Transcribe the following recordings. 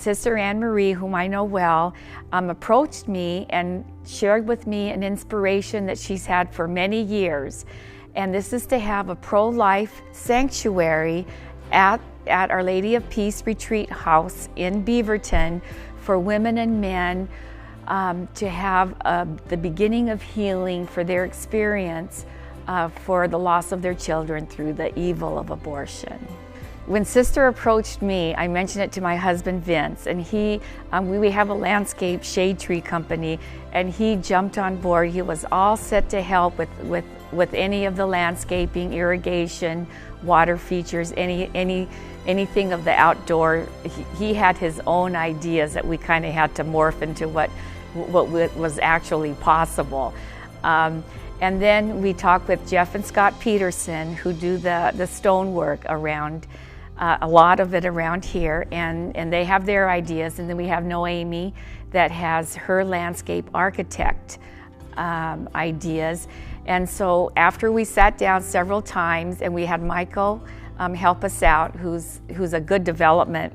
Sister Anne Marie, whom I know well, approached me and shared with me an inspiration that she's had for many years. And this is to have a pro-life sanctuary at Our Lady of Peace Retreat House in Beaverton for women and men to have the beginning of healing for their experience for the loss of their children through the evil of abortion. When Sister approached me, I mentioned it to my husband Vince, and we have a landscape shade tree company, and he jumped on board. He was all set to help with any of the landscaping, irrigation, water features, anything of the outdoor. He had his own ideas that we kind of had to morph into what was actually possible. And then we talked with Jeff and Scott Peterson, who do the stonework around, a lot of it around here, and they have their ideas. And then we have Noemi that has her landscape architect ideas. And so after we sat down several times, and we had Michael help us out, who's a good development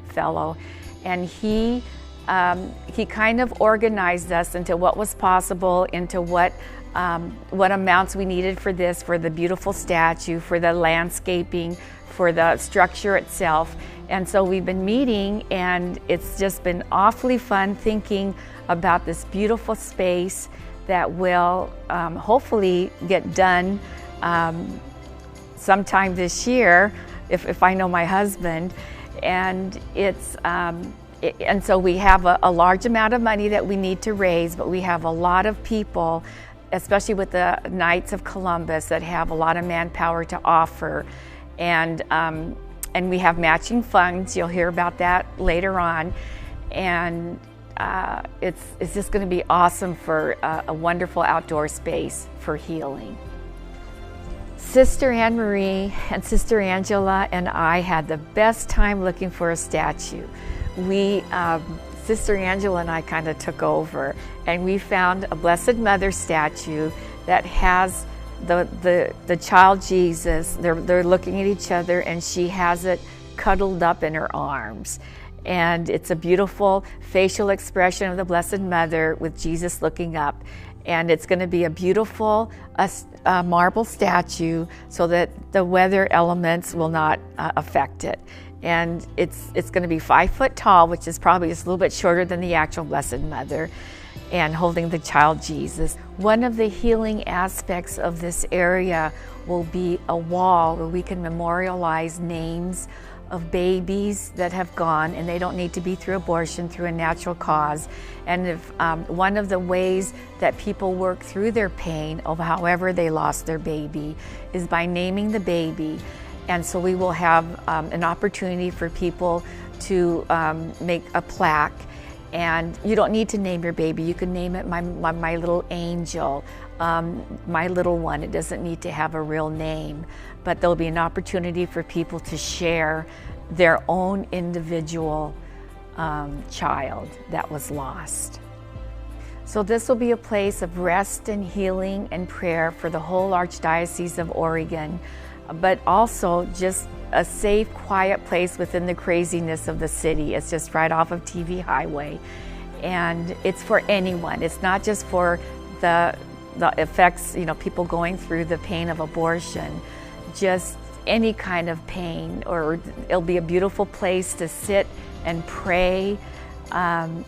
fellow, and he kind of organized us into what was possible, into what amounts we needed for this, for the beautiful statue, for the landscaping, for the structure itself. And so we've been meeting, and it's just been awfully fun thinking about this beautiful space that will hopefully get done sometime this year, if I know my husband. And and so we have a large amount of money that we need to raise, but we have a lot of people, especially with the Knights of Columbus, that have a lot of manpower to offer. And we have matching funds. You'll hear about that later on. And it's just going to be awesome for a wonderful outdoor space for healing. Sister Anne Marie and Sister Angela and I had the best time looking for a statue. Sister Angela and I kind of took over, and we found a Blessed Mother statue that has the child Jesus. They're looking at each other, and she has it cuddled up in her arms. And it's a beautiful facial expression of the Blessed Mother with Jesus looking up. And it's going to be a beautiful marble statue so that the weather elements will not affect it. And it's going to be 5 foot tall, which is probably just a little bit shorter than the actual Blessed Mother, and holding the child Jesus. One of the healing aspects of this area will be a wall where we can memorialize names of babies that have gone, and they don't need to be through abortion, through a natural cause. And if one of the ways that people work through their pain of however they lost their baby is by naming the baby. And so we will have an opportunity for people to make a plaque. And you don't need to name your baby. You can name it my little angel, my little one. It doesn't need to have a real name, but there'll be an opportunity for people to share their own individual child that was lost. So this will be a place of rest and healing and prayer for the whole Archdiocese of Oregon, but also just a safe, quiet place within the craziness of the city. It's just right off of TV Highway, and it's for anyone. It's not just for the effects, people going through the pain of abortion, just any kind of pain. Or it'll be a beautiful place to sit and pray.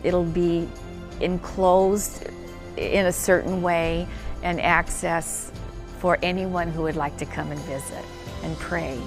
It'll be enclosed in a certain way and access for anyone who would like to come and visit and pray.